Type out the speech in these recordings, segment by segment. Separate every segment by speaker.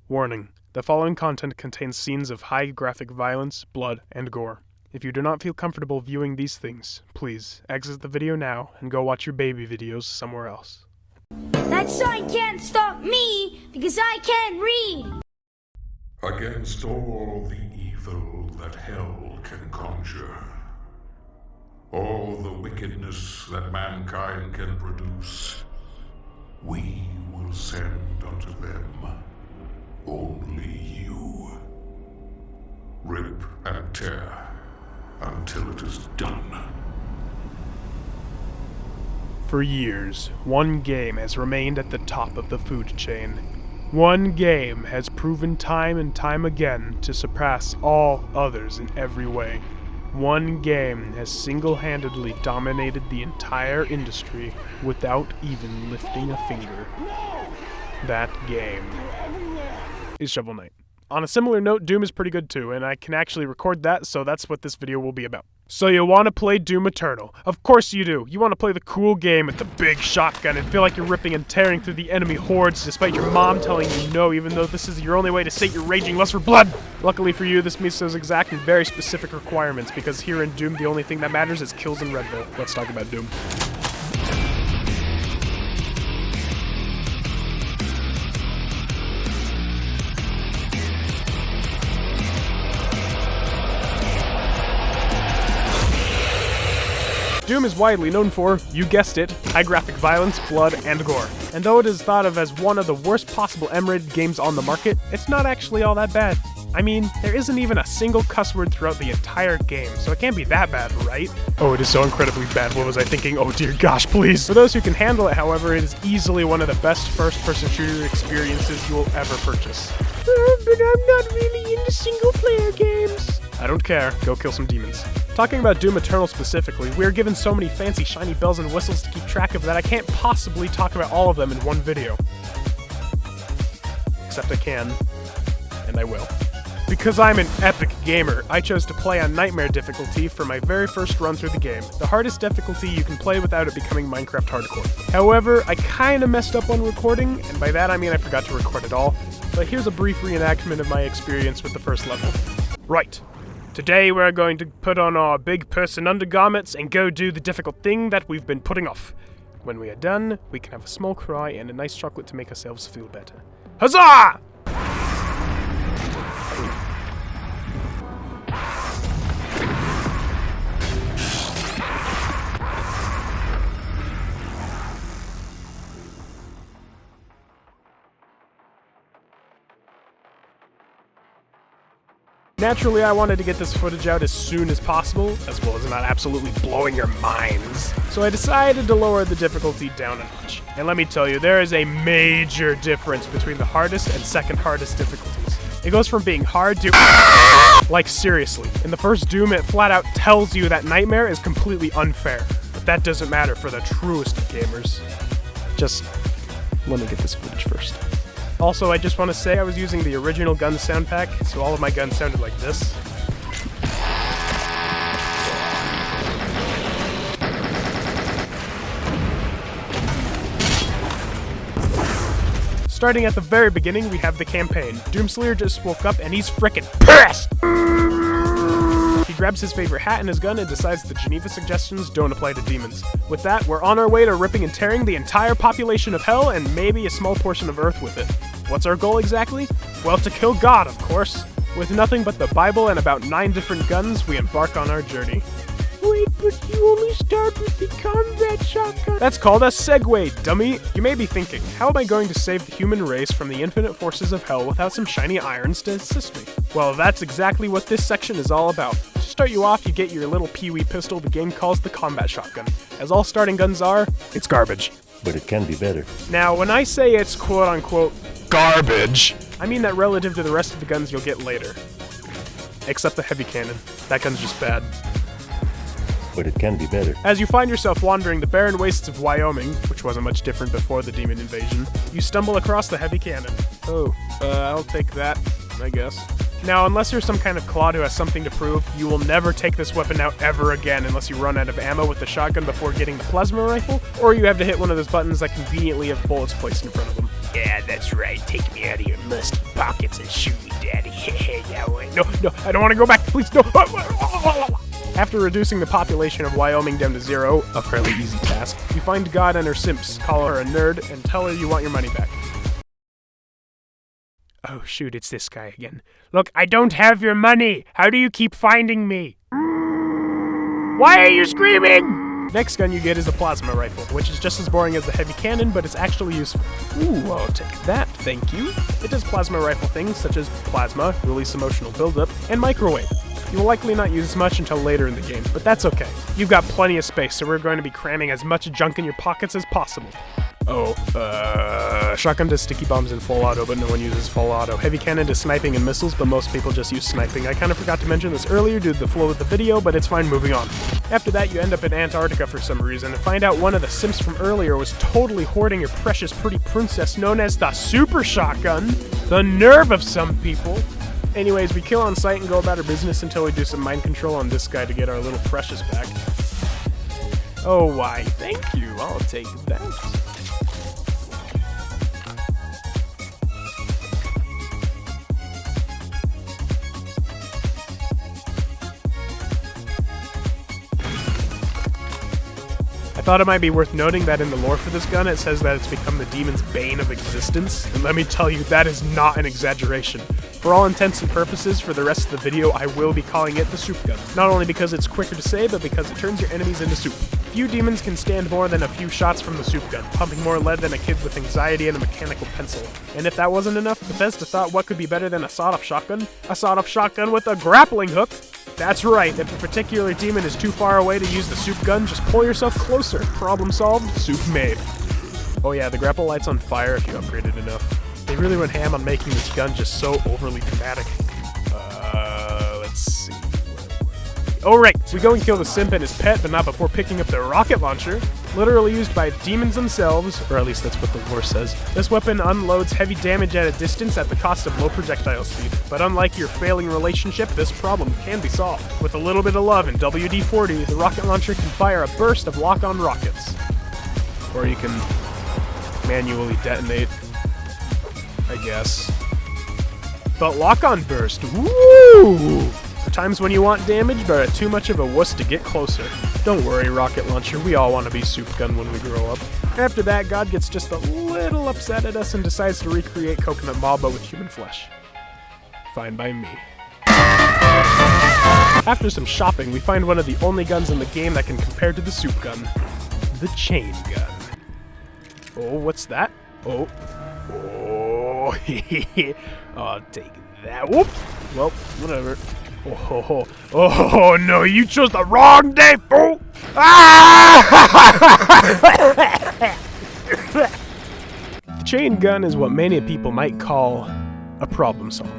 Speaker 1: Warning: the following content contains scenes of high graphic violence, blood, and gore. If you do not feel comfortable viewing these things, please exit the video now and go watch your baby videos somewhere else.
Speaker 2: That sign can't stop me because I can't read!
Speaker 3: Against all the evil that hell can conjure, all the wickedness that mankind can produce, we will send unto them only you. Rip and tear until it is done.
Speaker 1: For years, one game has remained at the top of the food chain. One game has proven time and time again to surpass all others in every way. One game has single-handedly dominated the entire industry without even lifting a finger. That game is Shovel Knight. On a similar note, Doom is pretty good too, and I can actually record that, so that's what this video will be about. So you want to play Doom Eternal. Of course you do. You want to play the cool game with the big shotgun and feel like you're ripping and tearing through the enemy hordes despite your mom telling you no, even though this is your only way to sate your raging lust for blood. Luckily for you, this meets those exact and very specific requirements, because here in Doom, the only thing that matters is kills in Redville. Let's talk about Doom. Doom is widely known for, you guessed it, high graphic violence, blood, and gore. And though it is thought of as one of the worst possible M-rated games on the market, it's not actually all that bad. I mean, there isn't even a single cuss word throughout the entire game, so it can't be that bad, right? Oh, it is so incredibly bad. What was I thinking? Oh dear gosh, please. For those who can handle it, however, it is easily one of the best first-person shooter experiences you will ever purchase. But I'm not really into single-player games. I don't care. Go kill some demons. Talking about Doom Eternal specifically, we are given so many fancy shiny bells and whistles to keep track of that I can't possibly talk about all of them in one video. Except I can, and I will. Because I'm an epic gamer, I chose to play on Nightmare difficulty for my very first run through the game, the hardest difficulty you can play without it becoming Minecraft Hardcore. However, I kinda messed up on recording, and by that I mean I forgot to record it all, but here's a brief reenactment of my experience with the first level. Right. Today we're going to put on our big person undergarments and go do the difficult thing that we've been putting off. When we are done, we can have a small cry and a nice chocolate to make ourselves feel better. Huzzah! Naturally, I wanted to get this footage out as soon as possible, as well as not absolutely blowing your minds. So I decided to lower the difficulty down a notch. And let me tell you, there is a major difference between the hardest and second hardest difficulties. It goes from being hard to like seriously. In the first Doom, it flat out tells you that Nightmare is completely unfair. But that doesn't matter for the truest of gamers. Just let me get this footage first. Also, I just want to say I was using the original gun sound pack, so all of my guns sounded like this. Starting at the very beginning, we have the campaign. Doomslayer just woke up and he's frickin' pissed! He grabs his favorite hat and his gun and decides the Geneva suggestions don't apply to demons. With that, we're on our way to ripping and tearing the entire population of Hell and maybe a small portion of Earth with it. What's our goal exactly? Well, to kill God, of course. With nothing but the Bible and about 9 different guns, we embark on our journey. Wait, but you only start with the combat shotgun. That's called a segue, dummy. You may be thinking, how am I going to save the human race from the infinite forces of hell without some shiny irons to assist me? Well, that's exactly what this section is all about. To start you off, you get your little peewee pistol the game calls the combat shotgun. As all starting guns are, it's garbage.
Speaker 4: But it can be better.
Speaker 1: Now, when I say it's quote-unquote garbage, I mean that relative to the rest of the guns you'll get later. Except the heavy cannon. That gun's just bad.
Speaker 4: But it can be better.
Speaker 1: As you find yourself wandering the barren wastes of Wyoming, which wasn't much different before the demon invasion, you stumble across the heavy cannon. Oh, I'll take that, I guess. Now, unless you're some kind of clod who has something to prove, you will never take this weapon out ever again unless you run out of ammo with the shotgun before getting the plasma rifle, or you have to hit one of those buttons that conveniently have bullets placed in front of them.
Speaker 5: Yeah, that's right. Take me out of your musty pocket.
Speaker 1: says, shoot me, daddy. Yeah, wait. No, I don't want to go back. Please, no. After reducing the population of Wyoming down to 0, a fairly easy task, you find God and her simps, call her a nerd, and tell her you want your money back. Oh shoot, it's this guy again. Look, I don't have your money! How do you keep finding me? Why are you screaming? Next gun you get is a plasma rifle, which is just as boring as the heavy cannon, but it's actually useful. Ooh, I'll take that, thank you. It does plasma rifle things such as plasma, release emotional buildup, and microwave. You will likely not use as much until later in the game, but that's okay. You've got plenty of space, so we're going to be cramming as much junk in your pockets as possible. Shotgun does sticky bombs in full auto, but no one uses full auto. Heavy cannon does sniping and missiles, but most people just use sniping. I kind of forgot to mention this earlier due to the flow of the video, but it's fine, moving on. After that, you end up in Antarctica for some reason, and find out one of the simps from earlier was totally hoarding your precious pretty princess known as the Super Shotgun. The nerve of some people. Anyways, we kill on sight and go about our business until we do some mind control on this guy to get our little precious back. Oh, why, thank you, I'll take that. I thought it might be worth noting that in the lore for this gun, it says that it's become the demon's bane of existence, and let me tell you, that is not an exaggeration. For all intents and purposes, for the rest of the video, I will be calling it the soup gun. Not only because it's quicker to say, but because it turns your enemies into soup. Few demons can stand more than a few shots from the soup gun, pumping more lead than a kid with anxiety and a mechanical pencil. And if that wasn't enough, Bethesda thought what could be better than a sawed-off shotgun? A sawed-off shotgun with a grappling hook! That's right, if a particular demon is too far away to use the soup gun, just pull yourself closer. Problem solved, soup made. Oh yeah, the grapple light's on fire if you upgrade it enough. They really went ham on making this gun just so overly dramatic. Let's see. Oh right, we go and kill the simp and his pet, but not before picking up the rocket launcher, literally used by demons themselves, or at least that's what the lore says. This weapon unloads heavy damage at a distance at the cost of low projectile speed, but unlike your failing relationship, this problem can be solved. With a little bit of love in WD-40, the rocket launcher can fire a burst of lock-on rockets. Or you can manually detonate, I guess. But lock-on burst, woo! For times when you want damage, but are too much of a wuss to get closer. Don't worry, rocket launcher, we all want to be soup gun when we grow up. After that, God gets just a little upset at us and decides to recreate Coconut Mall, but with human flesh. Fine by me. After some shopping, we find one of the only guns in the game that can compare to the soup gun. The chain gun. Oh, what's that? Oh, I'll take that. Whoop! Well, whatever. Oh no, you chose the wrong day, fool! The chain gun is what many people might call a problem solver.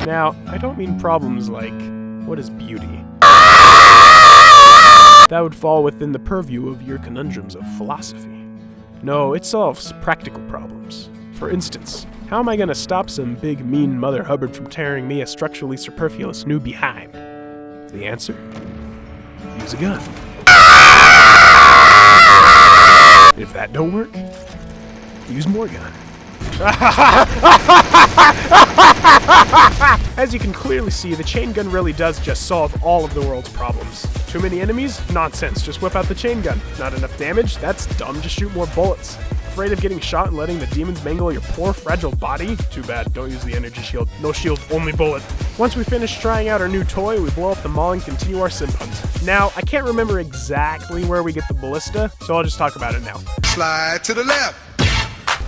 Speaker 1: Now, I don't mean problems like, what is beauty? That would fall within the purview of your conundrums of philosophy. No, it solves practical problems. For instance, how am I going to stop some big mean Mother Hubbard from tearing me, a structurally superfluous noob, behind? The answer? Use a gun. If that don't work, use more gun. As you can clearly see, the chain gun really does just solve all of the world's problems. Too many enemies? Nonsense, just whip out the chain gun. Not enough damage? That's dumb, just shoot more bullets. Afraid of getting shot and letting the demons mangle your poor, fragile body? Too bad, don't use the energy shield. No shield, only bullet. Once we finish trying out our new toy, we blow up the mall and continue our simp hunt. Now, I can't remember exactly where we get the ballista, so I'll just talk about it now.
Speaker 5: Slide to the left.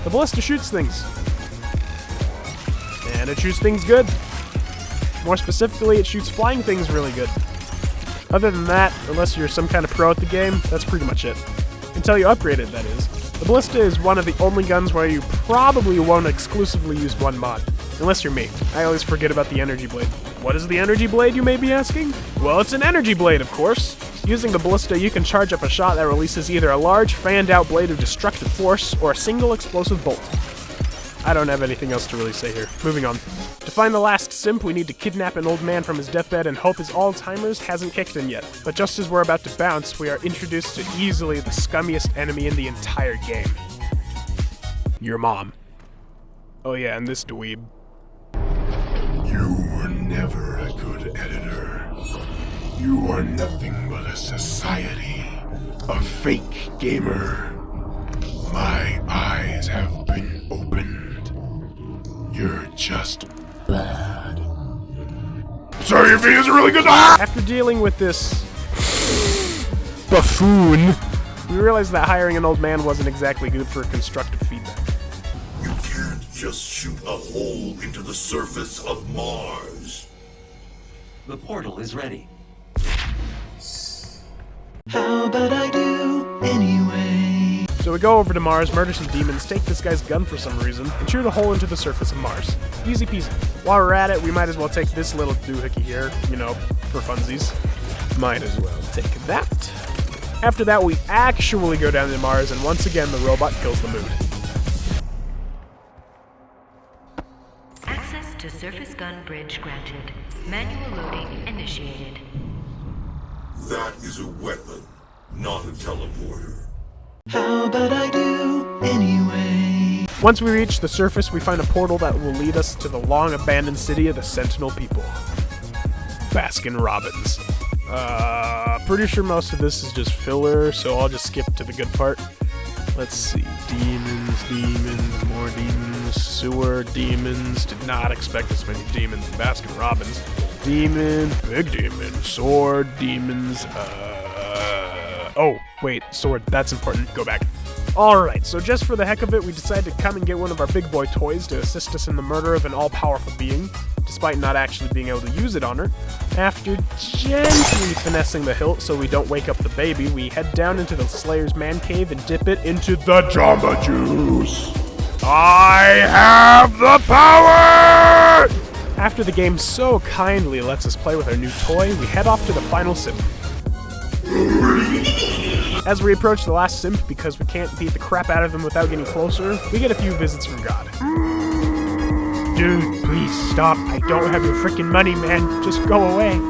Speaker 1: The ballista shoots things. And it shoots things good. More specifically, it shoots flying things really good. Other than that, unless you're some kind of pro at the game, that's pretty much it. Until you upgrade it, that is. The ballista is one of the only guns where you probably won't exclusively use one mod. Unless you're me. I always forget about the energy blade. What is the energy blade, you may be asking? Well, it's an energy blade, of course. Using the ballista, you can charge up a shot that releases either a large, fanned-out blade of destructive force or a single explosive bolt. I don't have anything else to really say here. Moving on. To find the last simp, we need to kidnap an old man from his deathbed and hope his Alzheimer's hasn't kicked in yet. But just as we're about to bounce, we are introduced to easily the scummiest enemy in the entire game. Your mom. Oh yeah, and this dweeb.
Speaker 5: You were never a good editor. You are nothing but a society, a fake gamer. My eyes have been opened. You're just bad. Sorry, your videos are really good.
Speaker 1: After dealing with this buffoon, we realized that hiring an old man wasn't exactly good for constructive feedback.
Speaker 6: You can't just shoot a hole into the surface of Mars.
Speaker 7: The portal is ready.
Speaker 8: How about I do anyway?
Speaker 1: So we go over to Mars, murder some demons, take this guy's gun for some reason, and shoot a hole into the surface of Mars. Easy peasy. While we're at it, we might as well take this little doohickey here, you know, for funsies. Might as well take that. After that, we actually go down to Mars, and once again, the robot kills the mood.
Speaker 9: Access to surface gun bridge granted. Manual loading initiated.
Speaker 6: That is a weapon, not a teleporter.
Speaker 8: How about I do anyway?
Speaker 1: Once we reach the surface, we find a portal that will lead us to the long-abandoned city of the Sentinel people. Baskin Robbins. Pretty sure most of this is just filler, so I'll just skip to the good part. Let's see. Demons, more demons, sewer demons. Did not expect this many demons in Baskin Robbins. Demon, big demon, sword, demons, oh, wait, sword, that's important, go back. Alright, so just for the heck of it, we decided to come and get one of our big boy toys to assist us in the murder of an all-powerful being, despite not actually being able to use it on her. After gently finessing the hilt so we don't wake up the baby, we head down into the Slayer's man cave and dip it into the Jamba Juice. I have the power! After the game so kindly lets us play with our new toy, we head off to the final simp. As we approach the last simp, because we can't beat the crap out of them without getting closer, we get a few visits from God. Dude, please stop. I don't have your freaking money, man. Just go away.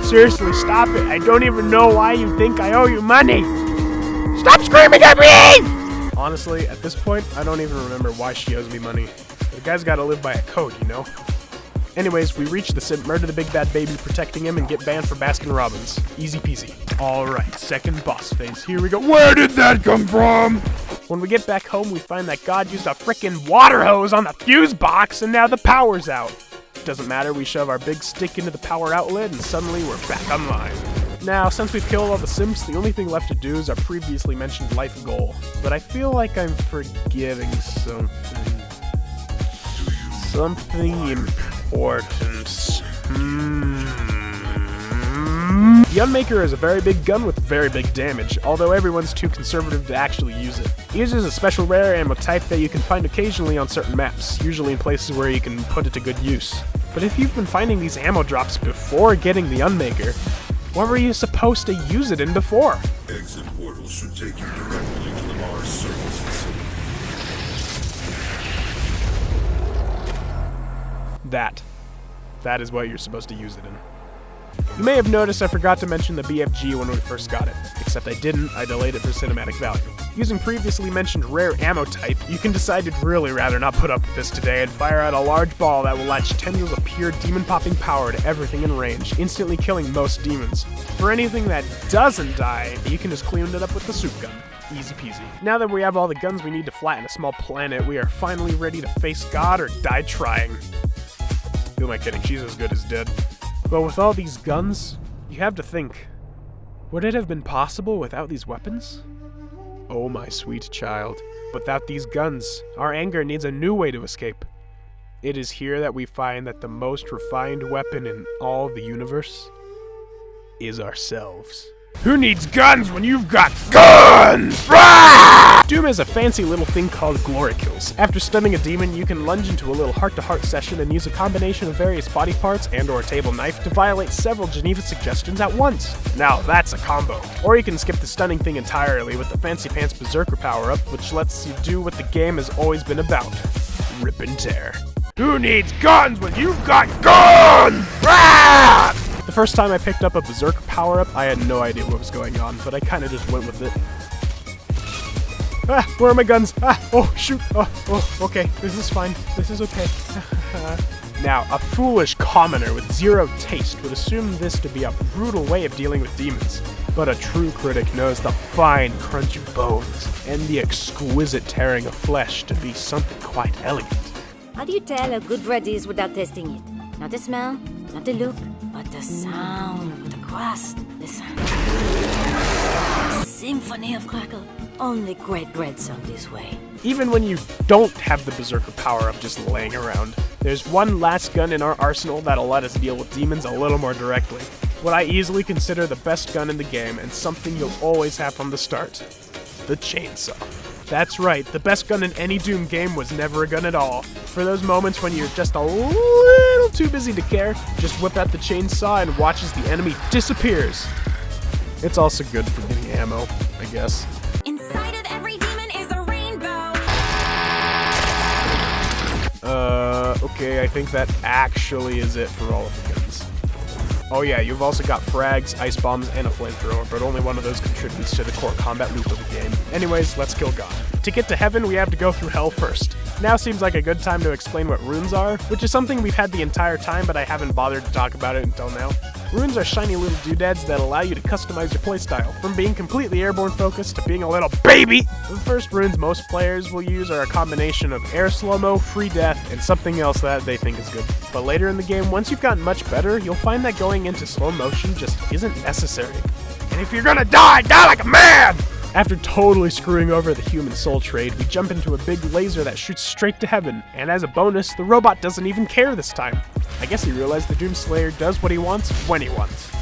Speaker 1: Seriously, stop it. I don't even know why you think I owe you money. Stop screaming at me! Honestly, at this point, I don't even remember why she owes me money. The guy's gotta live by a code, you know? Anyways, we reach the simp, murder the big bad baby protecting him, and get banned for Baskin Robbins. Easy peasy. Alright, second boss phase. Here we go. Where did that come from? When we get back home, we find that God used a frickin' water hose on the fuse box, and now the power's out. Doesn't matter, we shove our big stick into the power outlet, and suddenly we're back online. Now, since we've killed all the simps, the only thing left to do is our previously mentioned life goal. But I feel like I'm forgetting something. Something important. The Unmaker is a very big gun with very big damage, although everyone's too conservative to actually use it. It uses a special rare ammo type that you can find occasionally on certain maps, usually in places where you can put it to good use. But if you've been finding these ammo drops before getting the Unmaker, what were you supposed to use it in before?
Speaker 6: Exit portals should take you directly to the Mars surface facility.
Speaker 1: That is what you're supposed to use it in. You may have noticed I forgot to mention the BFG when we first got it, except I didn't, I delayed it for cinematic value. Using previously mentioned rare ammo type, you can decide to really rather not put up with this today and fire out a large ball that will latch tendrils of pure demon-popping power to everything in range, instantly killing most demons. For anything that doesn't die, you can just clean it up with the soup gun. Easy peasy. Now that we have all the guns we need to flatten a small planet, we are finally ready to face God or die trying. Who am I kidding? She's as good as dead. But with all these guns, you have to think, would it have been possible without these weapons? Oh my sweet child. Without these guns, our anger needs a new way to escape. It is here that we find that the most refined weapon in all the universe is ourselves. Who needs guns when you've got guns? Rah! Doom has a fancy little thing called Glory Kills. After stunning a demon, you can lunge into a little heart-to-heart session and use a combination of various body parts and/or a table knife to violate several Geneva suggestions at once. Now that's a combo. Or you can skip the stunning thing entirely with the Fancy Pants Berserker power-up, which lets you do what the game has always been about. Rip and tear. Who needs guns when you've got guns? Rah! The first time I picked up a Berserker power-up, I had no idea what was going on, but I kinda just went with it. Where are my guns? Oh, shoot. Oh, okay. This is fine. This is okay. Now, a foolish commoner with zero taste would assume this to be a brutal way of dealing with demons. But a true critic knows the fine crunch of bones and the exquisite tearing of flesh to be something quite elegant.
Speaker 10: How do you tell a good bread is without tasting it? Not the smell, not the look, but the sound, the crust. Listen. A symphony of crackle. Only great bread sound this way.
Speaker 1: Even when you don't have the berserker power of just laying around, there's one last gun in our arsenal that'll let us deal with demons a little more directly. What I easily consider the best gun in the game, and something you'll always have from the start. The chainsaw. That's right, the best gun in any Doom game was never a gun at all. For those moments when you're just a little too busy to care, just whip out the chainsaw and watch as the enemy disappears. It's also good for getting ammo, I guess.
Speaker 10: Inside of every demon is a rainbow.
Speaker 1: Okay, I think that actually is it for all of the guns. Oh yeah, you've also got frags, ice bombs, and a flamethrower, but only one of those contributes to the core combat loop of the game. Anyways, let's kill God. To get to heaven, we have to go through hell first. Now seems like a good time to explain what runes are, which is something we've had the entire time, but I haven't bothered to talk about it until now. Runes are shiny little doodads that allow you to customize your playstyle, from being completely airborne focused to being a little baby! The first runes most players will use are a combination of air slow-mo, free death, and something else that they think is good. But later in the game, once you've gotten much better, you'll find that going into slow motion just isn't necessary. And if you're gonna die, die like a man! After totally screwing over the human soul trade, we jump into a big laser that shoots straight to heaven, and as a bonus, the robot doesn't even care this time. I guess he realized the Doomslayer does what he wants, when he wants.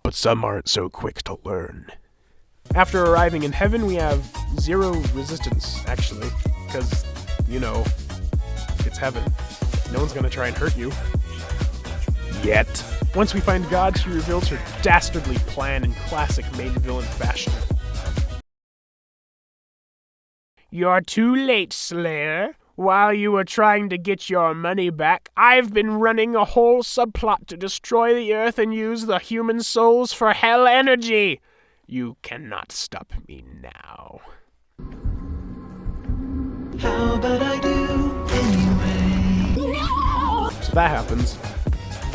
Speaker 1: But some aren't so quick to learn. After arriving in heaven, we have zero resistance, actually, because, you know, it's heaven. No one's gonna try and hurt you. Yet. Once we find God, she reveals her dastardly plan in classic main villain fashion. You're too late, Slayer. While you were trying to get your money back, I've been running a whole subplot to destroy the Earth and use the human souls for hell energy. You cannot stop me now.
Speaker 8: How about I do anyway?
Speaker 2: No!
Speaker 1: So that happens.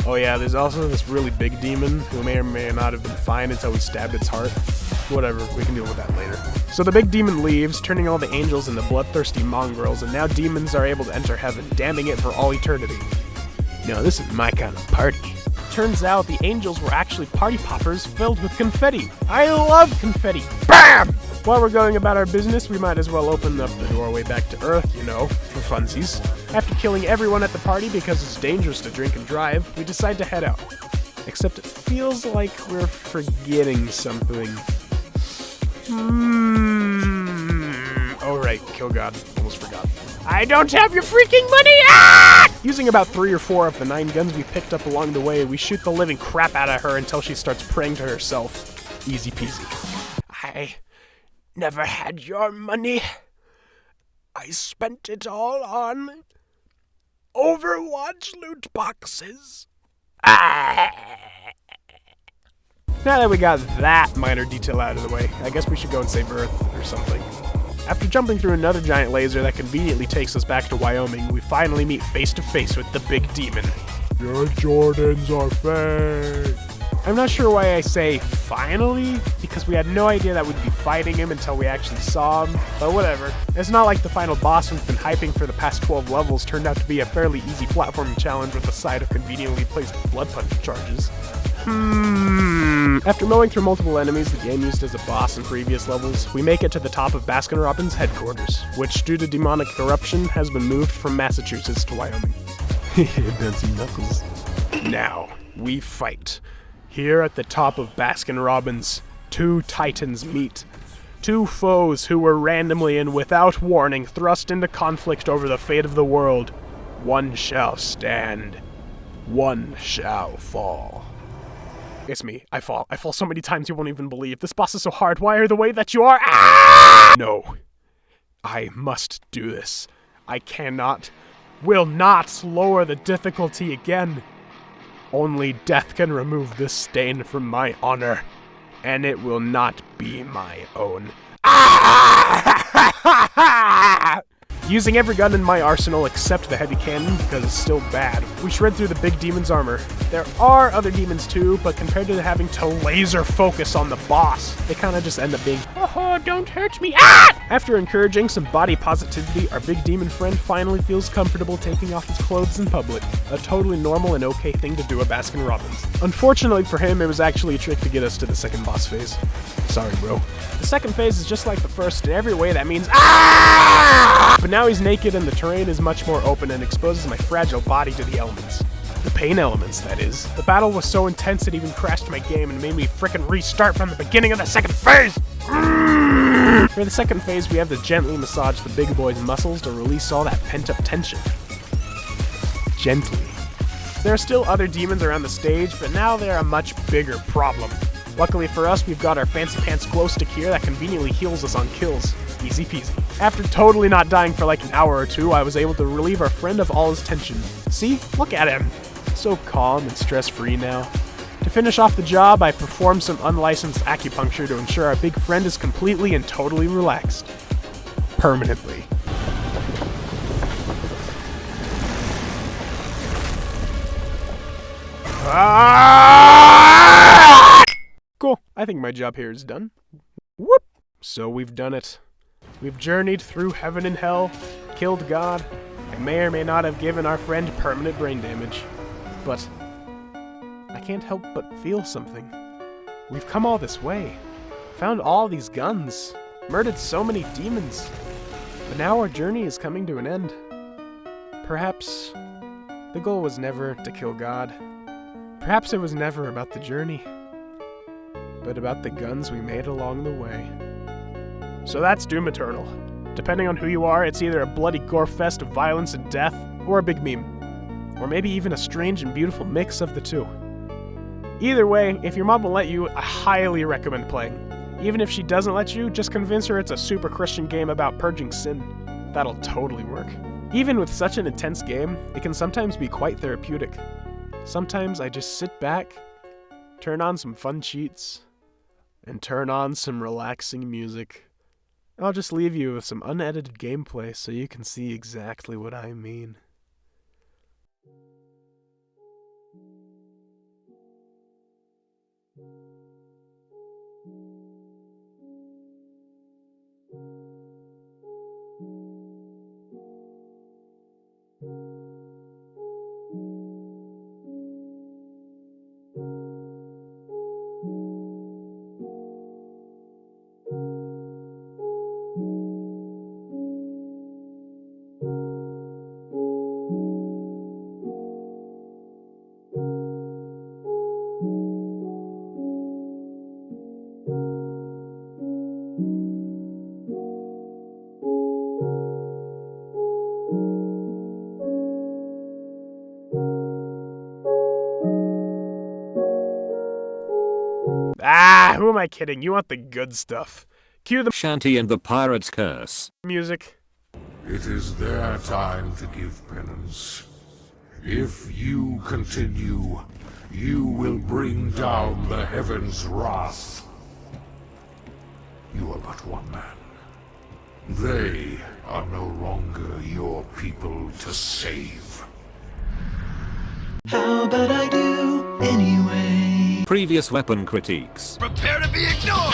Speaker 1: Oh yeah, there's also this really big demon who may or may not have been fine until we stabbed its heart. Whatever, we can deal with that later. So the big demon leaves, turning all the angels into bloodthirsty mongrels, and now demons are able to enter heaven, damning it for all eternity. Now this is my kind of party. Turns out the angels were actually party poppers filled with confetti. I love confetti. BAM! While we're going about our business, we might as well open up the doorway back to Earth, you know, for funsies. After killing everyone at the party because it's dangerous to drink and drive, we decide to head out. Except it feels like we're forgetting something. Oh right, kill God. Almost forgot. I don't have your freaking money! Ah! Using about 3 or 4 of the 9 guns we picked up along the way, we shoot the living crap out of her until she starts praying to herself. Easy peasy. I never had your money. I spent it all on Overwatch loot boxes. Ah! Now that we got that minor detail out of the way, I guess we should go and save Earth or something. After jumping through another giant laser that conveniently takes us back to Wyoming, we finally meet face to face with the big demon. Your Jordans are fake. I'm not sure why I say finally, because we had no idea that we'd be fighting him until we actually saw him, but whatever. It's not like the final boss we've been hyping for the past 12 levels turned out to be a fairly easy platforming challenge with a side of conveniently placed blood punch charges. After mowing through multiple enemies the game used as a boss in previous levels, we make it to the top of Baskin-Robbins' headquarters, which due to demonic corruption has been moved from Massachusetts to Wyoming. Dancing Knuckles. Now, we fight. Here at the top of Baskin-Robbins, 2 titans meet. 2 foes who were randomly and without warning thrust into conflict over the fate of the world. One shall stand. One shall fall. It's me. I fall. I fall so many times you won't even believe. This boss is so hard. Why are the way that you are? Ah! No. I must do this. I cannot, will not lower the difficulty again. Only death can remove this stain from my honor, and it will not be my own. Ah! ha ha! Using every gun in my arsenal except the heavy cannon because it's still bad, we shred through the big demon's armor. There are other demons too, but compared to having to laser focus on the boss, they kind of just end up being, oh, don't hurt me, ah! After encouraging some body positivity, our big demon friend finally feels comfortable taking off his clothes in public, a totally normal and okay thing to do at Baskin Robbins. Unfortunately for him, it was actually a trick to get us to the second boss phase. Sorry, bro. The second phase is just like the first in every way that means ah! But now he's naked and the terrain is much more open and exposes my fragile body to the elements. The pain elements, that is. The battle was so intense it even crashed my game and made me frickin' restart from the beginning of the second phase! For the second phase, we have to gently massage the big boy's muscles to release all that pent-up tension. Gently. There are still other demons around the stage, but now they're a much bigger problem. Luckily for us, we've got our fancy pants glow stick here that conveniently heals us on kills. Easy peasy. After totally not dying for like an hour or two, I was able to relieve our friend of all his tension. See? Look at him. So calm and stress-free now. To finish off the job, I performed some unlicensed acupuncture to ensure our big friend is completely and totally relaxed. Permanently. Cool. I think my job here is done. Whoop! So we've done it. We've journeyed through heaven and hell, killed God. I may or may not have given our friend permanent brain damage. But I can't help but feel something. We've come all this way, found all these guns, murdered so many demons. But now our journey is coming to an end. Perhaps the goal was never to kill God. Perhaps it was never about the journey, but about the guns we made along the way. So that's Doom Eternal. Depending on who you are, it's either a bloody gore fest of violence and death, or a big meme. Or maybe even a strange and beautiful mix of the two. Either way, if your mom will let you, I highly recommend playing. Even if she doesn't let you, just convince her it's a super Christian game about purging sin. That'll totally work. Even with such an intense game, it can sometimes be quite therapeutic. Sometimes I just sit back, turn on some fun cheats, and turn on some relaxing music. I'll just leave you with some unedited gameplay so you can see exactly what I mean. Ah, who am I kidding? You want the good stuff. Cue the
Speaker 11: Shanty and the Pirate's Curse
Speaker 1: music.
Speaker 3: It is their time to give penance. If you continue, you will bring down the heavens' wrath. You are but one man. They are no longer your people to save.
Speaker 8: How about I do anyway?
Speaker 11: Previous weapon critiques.
Speaker 6: Prepare to be ignored!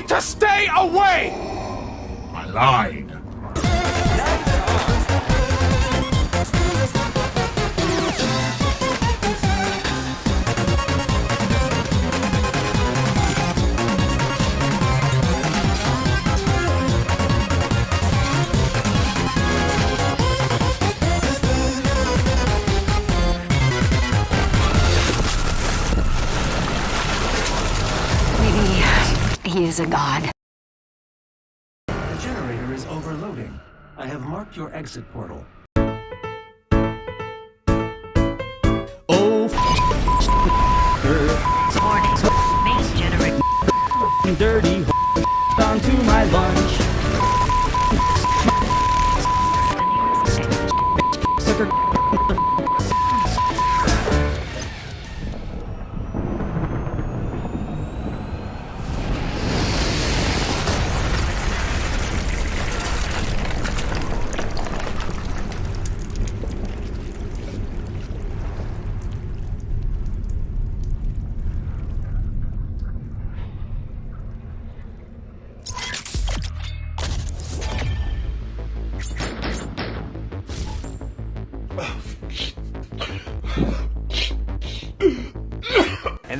Speaker 3: me to stay away! I lied.
Speaker 9: He is a god.
Speaker 7: The generator is overloading. I have marked your exit portal.
Speaker 8: Oh,
Speaker 9: Warning. Main generator.
Speaker 8: dirty onto my lunch. Sucker.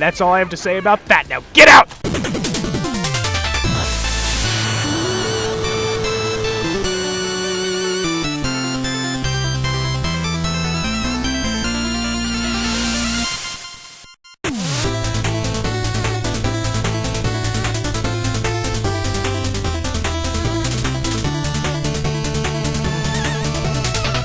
Speaker 1: And that's all I have to say about that. Now get out!